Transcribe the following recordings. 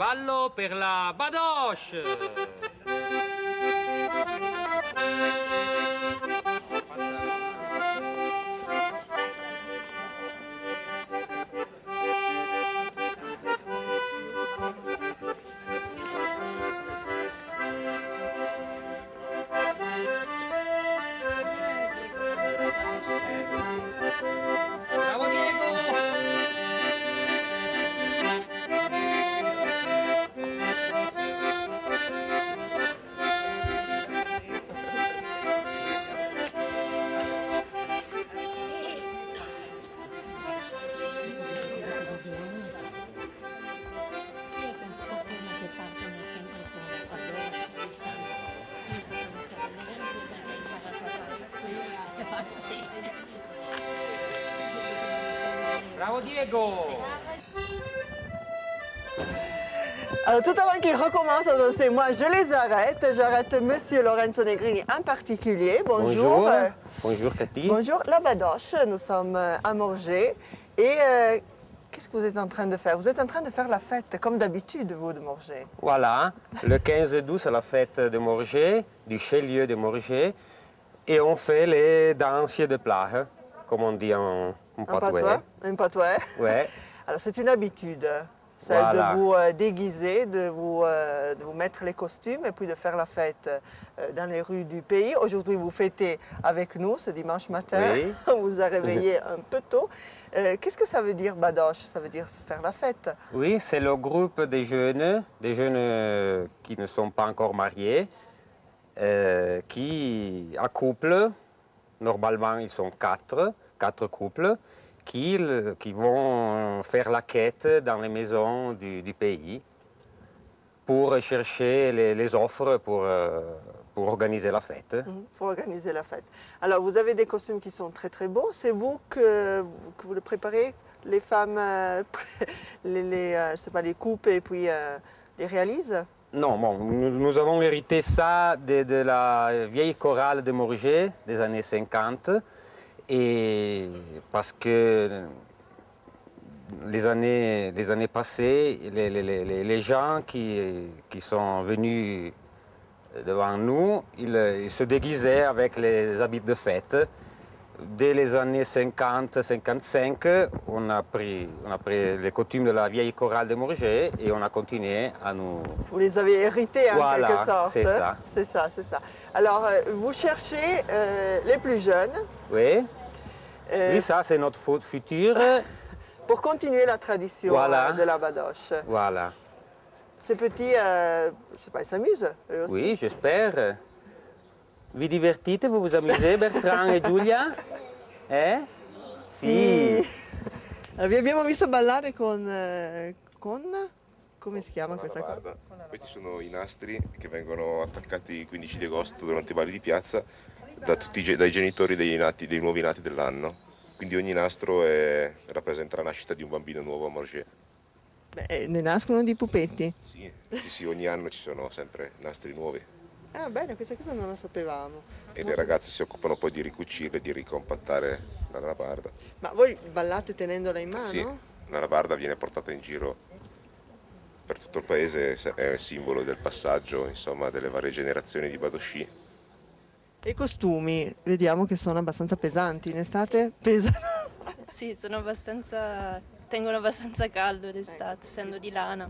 ballo per la Badoche. Bravo Diego! Bravo Diego! Alors tout avant qu'ils recommencent à danser, moi je les arrête. J'arrête Monsieur Lorenzo Negrini en particulier. Bonjour. Bonjour Cathy. Bonjour, la Badoche, nous sommes à Morges. Et qu'est-ce que vous êtes en train de faire? Vous êtes en train de faire la fête, comme d'habitude, vous, de Morges. Voilà, le 15 août, c'est la fête de Morges, du chef-lieu de Morges. Et on fait les danses de plage, comme on dit en patois. Un patois. Ouais. Alors c'est une habitude, celle Voilà. de vous déguiser, de vous mettre les costumes et puis de faire la fête dans les rues du pays. Aujourd'hui, vous fêtez avec nous ce dimanche matin. Oui. On vous a réveillé un peu tôt. Qu'est-ce que ça veut dire, Badoche? Ça veut dire faire la fête. Oui, c'est le groupe des jeunes qui ne sont pas encore mariés, qui accouplent, normalement ils sont quatre couples, qui vont faire la quête dans les maisons du pays pour chercher les offres pour organiser la fête. Pour organiser la fête. Alors, vous avez des costumes qui sont très très beaux. C'est vous que vous le préparez, les femmes, je sais pas, les coupent et puis les réalisent? Non, bon, nous avons hérité ça de la vieille chorale de Morges des années 50, et parce que les années passées, les gens qui sont venus devant nous, ils se déguisaient avec les habits de fête. Dès les années 50-55, on a pris les coutumes de la vieille chorale de Morges et on a continué à nous... Vous les avez hérités en Voilà, quelque sorte. c'est ça. C'est ça, c'est ça. Alors, vous cherchez les plus jeunes. Oui, euh, oui, ça c'est notre futur. pour continuer la tradition Voilà. de la Badoche. Voilà. Ces petits, je sais pas, ils s'amusent eux aussi. Oui, j'espère. Vi divertite, vous vous amusez, Bertrand e Giulia? Eh? Sì. Vi abbiamo visto ballare con, come si chiama questa cosa? Guarda, questi sono i nastri che vengono attaccati il 15 di agosto durante i balli di piazza dai genitori dei nuovi nati dell'anno. Quindi ogni nastro rappresenta la nascita di un bambino nuovo a Morges. Beh, ne nascono di pupetti. Sì, sì, ogni anno ci sono sempre nastri nuovi Ah, bene, questa cosa non la sapevamo. e le ragazze si occupano poi di ricucirle e di ricompattare la labarda. Ma voi ballate tenendola in mano? Sì, la labarda viene portata in giro per tutto il paese, è il simbolo del passaggio, insomma, delle varie generazioni di Badosci. E i costumi, vediamo che sono abbastanza pesanti. In estate pesano. Sì, tengono abbastanza caldo d'estate, essendo di lana.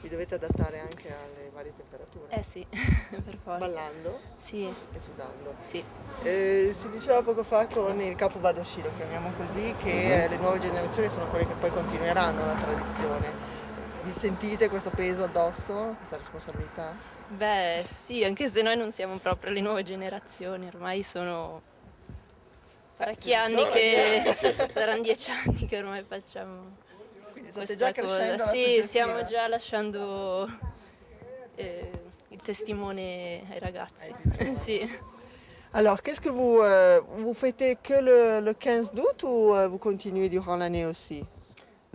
Vi dovete adattare anche alle varie temperature. Eh sì, per forza. Ballando Sì, e sudando. sì. Si diceva poco fa con il capo Badoshi, lo chiamiamo così, che le nuove generazioni sono quelle che poi continueranno la tradizione. Vi sentite questo peso addosso, questa responsabilità? Beh, sì, anche se noi non siamo proprio le nuove generazioni, ormai sono parecchi anni saranno 10 anni che ormai facciamo Quindi state questa già crescendo cosa. Sì, stiamo l'associazione. già lasciando il testimone ai ragazzi. Sì. Alors, qu'est-ce que vous fêtez que le 15 août ou vous continuez durant l'année aussi?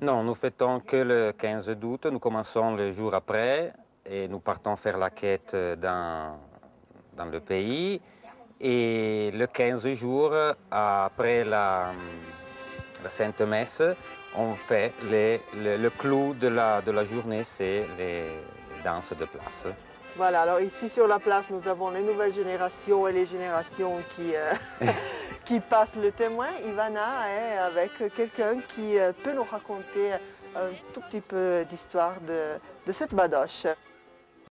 Non, nous fêtons que le 15 août, nous commençons le jour après et nous partons faire la quête dans le pays. Et le 15 jours après la Sainte Messe, on fait le clou de la journée, c'est les danses de place. Voilà, alors ici sur la place, nous avons les nouvelles générations et les générations qui passent le témoin. Ivana est avec quelqu'un qui peut nous raconter un tout petit peu d'histoire de cette badoche.